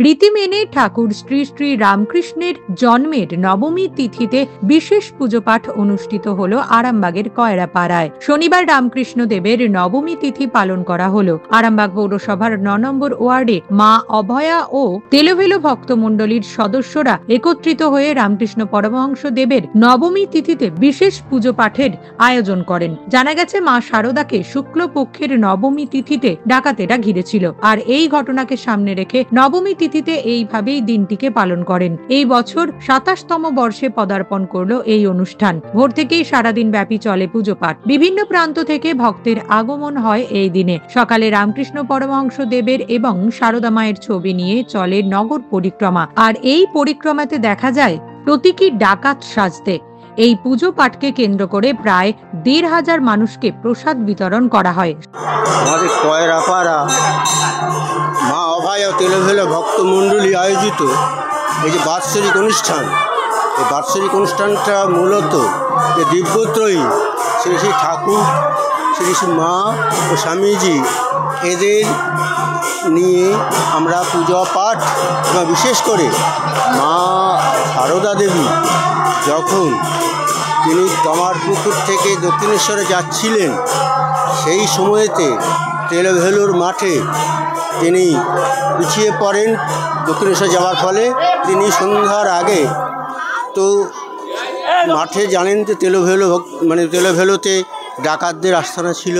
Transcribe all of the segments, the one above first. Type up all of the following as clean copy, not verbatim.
রীতি মেনে ঠাকুর শ্রী শ্রী রামকৃষ্ণের জন্মের নবমী তিথিতে বিশেষ পুজো পাঠ অনুষ্ঠিত হল আরামবাগের কয়রাপাড়ায়। শনিবার রামকৃষ্ণ দেবের নবমী তিথি পালন করা হলো। আরামবাগ পৌরসভার ৯ নম্বর ওয়ার্ডে মা অভয়া ও তেলোভেলো ভক্তমণ্ডলীর সদস্যরা একত্রিত হয়ে রামকৃষ্ণ পরমহংস দেবের নবমী তিথিতে বিশেষ পুজো পাঠের আয়োজন করেন। জানা গেছে মা শারদাকে শুক্লপক্ষের নবমী তিথিতে ডাকাতেরা ঘিরেছিল, আর এই ঘটনাকে সামনে রেখে নবমী তিথিতে এইভাবেই দিনটিকে পালন করেন। এই বছর ২৭তম বর্ষে পদার্পণ করলো এই অনুষ্ঠান। ভোর থেকেই সারাদিন ব্যাপী চলে পুজো পাঠ। বিভিন্ন প্রান্ত থেকে ভক্তের আগমন হয় এই দিনে। সকালে রামকৃষ্ণ পরমহংস দেবের এবং শারদা মায়ের ছবি নিয়ে চলে নগর পরিক্রমা, আর এই পরিক্রমাতে দেখা যায় প্রতীকী ডাকাত সাজতে। এই পুজো পাঠকে কেন্দ্র করে প্রায় ১৫০০ মানুষকে প্রসাদ বিতরণ করা হয়। আমাদের কয়রাপাড়া মা অভয় ও তেলোভেলো ভক্তমণ্ডলী আয়োজিত এই যে বাৎসরিক অনুষ্ঠান, এই বাৎসরিক অনুষ্ঠানটা মূলত যে দিব্যত্রয়ী শ্রী শ্রী ঠাকুর, শ্রী শ্রী মা ও স্বামীজি এদের নিয়ে আমরা পূজা পাঠ এবং বিশেষ করে মা শারদা দেবী যখন তিনি কামারপুকুর থেকে দক্ষিণেশ্বরে যাচ্ছিলেন, সেই সময়েতে তেলোভেলোর মাঠে তিনি পিছিয়ে পড়েন। দক্ষিণেশ্বর যাওয়ার ফলে তিনি সন্ধ্যার আগে তো মাঠে জানেন যে তেলোভেলোতে ডাকাতদের আস্তানা ছিল,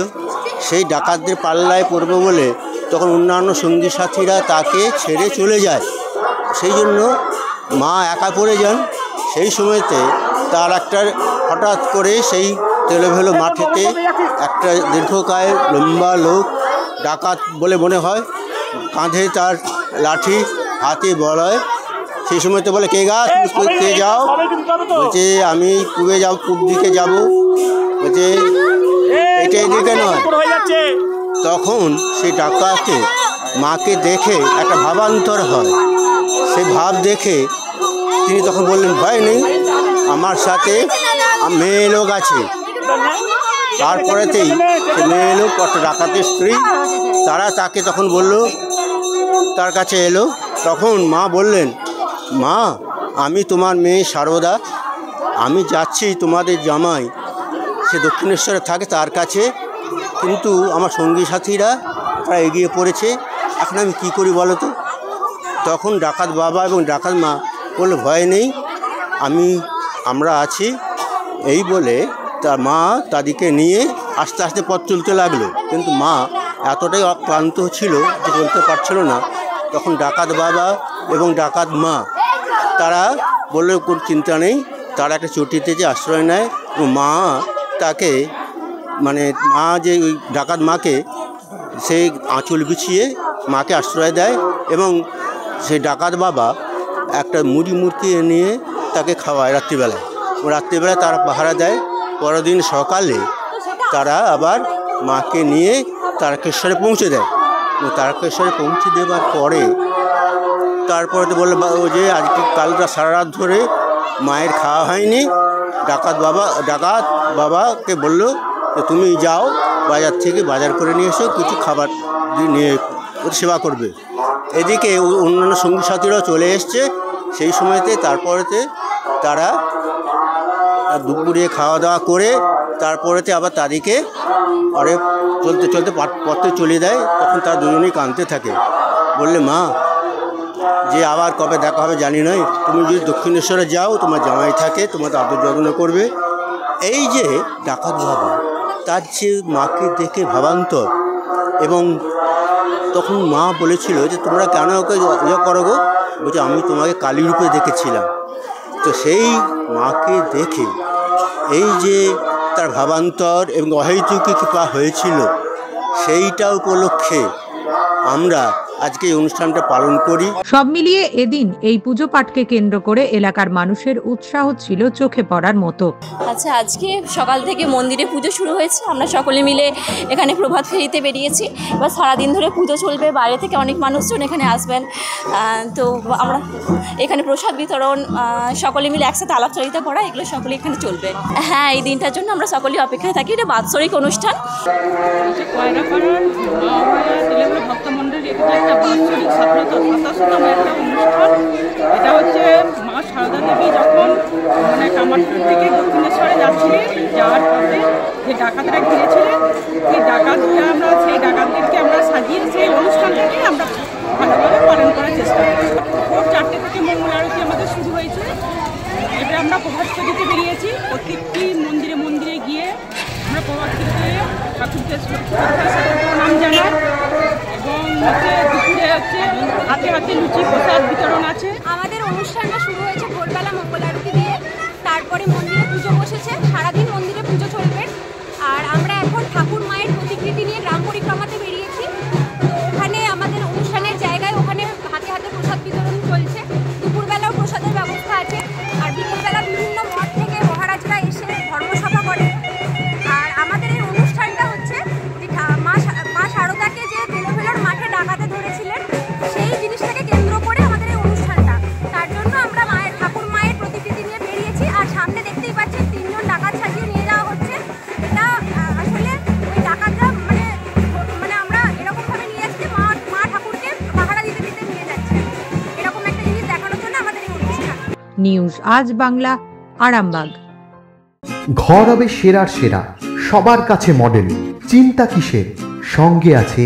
সেই ডাকাতদের পাল্লায় পড়বে বলে তখন অন্যান্য সঙ্গী সাথীরা তাকে ছেড়ে চলে যায়। সেই জন্য মা একা পড়ে যান। সেই সময়তে তার একটা হঠাৎ করে সেই তেলোভেলো মাঠেতে একটা দীর্ঘকায় লম্বা লোক, ডাকাত বলে মনে হয়, কাঁধে তার লাঠি, হাতে বলয়। সেই সময়তে বলে, কে গা তুমি কে যাও? বলছে আমি পূব দিকে যাব। বলছে এটা এদিকে নয়। তখন সেই ডাকাতে মাকে দেখে একটা ভাবান্তর হয়। সে ভাব দেখে তিনি তখন বললেন, ভয় নেই, আমার সাথে মেয়ে লোক আছে। তারপরেতেই সে মেয়ে লোক অর্থাৎ ডাকাতের স্ত্রী, তারা তাকে তখন বলল, তার কাছে এলো। তখন মা বললেন, মা আমি তোমার মেয়ে শারদা, আমি যাচ্ছি তোমাদের জামাই সে দক্ষিণেশ্বরে থাকে তার কাছে, কিন্তু আমার সঙ্গী সাথীরা তারা এগিয়ে পড়েছে, এখন আমি কী করি বলো তো? তখন ডাকাত বাবা এবং ডাকাত মা বলল, ভয় নেই, আমরা আছি। এই বলে তার মা তাদেরকে নিয়ে আস্তে আস্তে পথ চলতে লাগলো। কিন্তু মা এতটাই ক্লান্ত ছিল যে চলতে পারছিল না। তখন ডাকাত বাবা এবং ডাকাত মা তারা বললো, কোনো চিন্তা নেই, তারা একটা চটিতে যে আশ্রয় নেয় এবং মা তাকে মা যে ওই ডাকাত মাকে সেই আঁচল বিছিয়ে মাকে আশ্রয় দেয় এবং সেই ডাকাত বাবা একটা মুড়ি মুড়কি নিয়ে তাকে খাওয়ায় রাত্রিবেলায় তারা পাহারা দেয়। পরের দিন সকালে তারা আবার মাকে নিয়ে তারকেশ্বরে পৌঁছে দেয়। তারকেশ্বরে পৌঁছে দেওয়ার পরে তারপরে তো বললো যে আজকে কালটা সারা রাত ধরে মায়ের খাওয়া হয়নি। ডাকাত বাবাকে বলল যে তুমি যাও বাজার থেকে বাজার করে নিয়ে এসো, কিছু খাবার নিয়ে সেবা করবে। এদিকে অন্যান্য সঙ্গী সাথীরাও চলে এসছে। সেই সময়তে তারপরেতে তারা দুপুরে খাওয়া দাওয়া করে তারপরেতে আবার তাদেরকে পরে চলতে চলতে পথে চলে দেয়। তখন তারা দুজনেই কাঁদতে থাকে, বললে, মা যে আবার কবে দেখা হবে জানি নয়, তুমি যদি দক্ষিণেশ্বরে যাও তোমার জামাই থাকে, তোমার আদর যত্ন করবে। এই যে ডাকাত বাবা, তার যে মাকে দেখে ভাবান্তর, এবং তখন মা বলেছিল যে তোমরা কেন ওকে করো গো? বলছে আমি তোমাকে কালী রূপে দেখেছিলাম। তো সেই মাকে দেখে এই যে তার ভাবান্তর এবং অহৈতুকী কৃপা হয়েছিল, সেইটা উপলক্ষে আমরা আজকে এই অনুষ্ঠানটা পালন করি। সব মিলিয়ে এদিন এই পুজো পাঠকে কেন্দ্র করে এলাকার মানুষের উৎসাহ ছিল চোখে পড়ার মতো। আচ্ছা, আজকে সকাল থেকে মন্দিরে পুজো শুরু হয়েছে। আমরা সকলে মিলে এখানে প্রভাত ফেরিতে বেরিয়েছি। এবার সারাদিন ধরে পুজো চলবে, বাইরে থেকে অনেক মানুষজন এখানে আসবেন। তো আমরা এখানে প্রসাদ বিতরণ, সকলে মিলে একসাথে আলাপচারিতা করা, এগুলো সকলে এখানে চলবে। হ্যাঁ, এই দিনটার জন্য আমরা সকলেই অপেক্ষায় থাকি। এটা বাৎসরিক অনুষ্ঠান। ভক্তমণ্ডলী এটি একটা বাৎসরিক সাধারণতম একটা অনুষ্ঠান। এটা হচ্ছে মা সারদা দেবী যখন মানে কামারপুর থেকে দক্ষিণেশ্বরে যাচ্ছিলেন, যাওয়ার পথে যে ডাকাতরা ঘিরেছিলেন, সেই ডাকাতদেরকে আমরা সাজিয়ে সেই অনুষ্ঠানটাকে আমরা ভালোভাবে পালন করার চেষ্টা করি। ভোর 4টে থেকে মঙ্গল আরতি আমাদের শুরু হয়েছে। এবারে আমরা প্রভাত ফেরিতে বেরিয়েছি। প্রত্যেকটি মন্দিরে মন্দিরে গিয়ে আমরা প্রভাত ফেরিতে ঠাকুরকে নাম জানাই এবং দুপুরে হাতে হাতে লুচি প্রসাদ বিতরণ আছে। আমাদের অনুষ্ঠানটা শুরু হয়েছে ভোরবেলা মঙ্গল আরতি দিয়ে, তারপরে মন্দিরে পুজো বসেছে, সারাদিন মন্দিরে পুজো চলবে। আর আমরা এখন ঠাকুর মায়ের প্রতিকৃতি নিয়ে গ্রাম পরিক্রমাতে বেরিয়েছি। তো ওখানে আমাদের অনুষ্ঠানের জায়গায় ওখানে হাতে হাতে প্রসাদ বিতরণ চলছে। দুপুরবেলাও প্রসাদের ব্যবস্থা আছে। আর বিকেলবেলা বিভিন্ন মঠ থেকে মহারাজরা এসে ধর্মসভা করে। আর আমাদের এই অনুষ্ঠানটা হচ্ছে মা শারদাকে যে বেলভেলোর মাঠে ডাকাতে ধরেছিলেন, সেই জিনিসটাকে কেন্দ্র করে আমাদের এই অনুষ্ঠানটা। তার জন্য আমরা ঠাকুর মায়ের প্রতিকৃতি নিয়ে বেরিয়েছি। আর সামনে দেখতেই পাচ্ছেন 3জন ডাকাত সাজিয়ে নিয়ে যাওয়া হচ্ছে। এটা আসলে ওই ডাকাতরা মানে আমরা এরকমভাবে নিয়ে যাচ্ছি, মা ঠাকুরকে পাহারা দিতে দিতে নিয়ে যাচ্ছে। এরকম একটা জিনিস দেখানোর জন্য আমাদের এই অনুষ্ঠান। নিউজ আজ বাংলা, আরামবাগ। ঘর হবে সেরার সেরা, সবার কাছে মডেল, চিন্তা কিসের, সঙ্গে আছে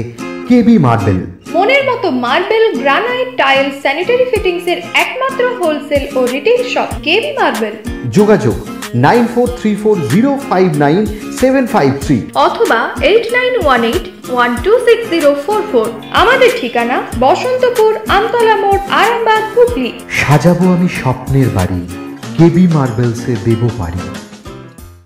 কেবি মার্বেল। মনের মতো marble, granite, tile, sanitary fittings এর একমাত্র হোলসেল ও রিটেল শপ কেবি মার্বেল। যোগাযোগ 9434059753 অথবা 8918126044। আমাদের ঠিকানা বসন্তপুর, আমতলা মোড়, আরামবাগ, হুগলি। সাজাবো আমি স্বপ্নের বাড়ি, কেবি মার্বেলসে দেবো পারি।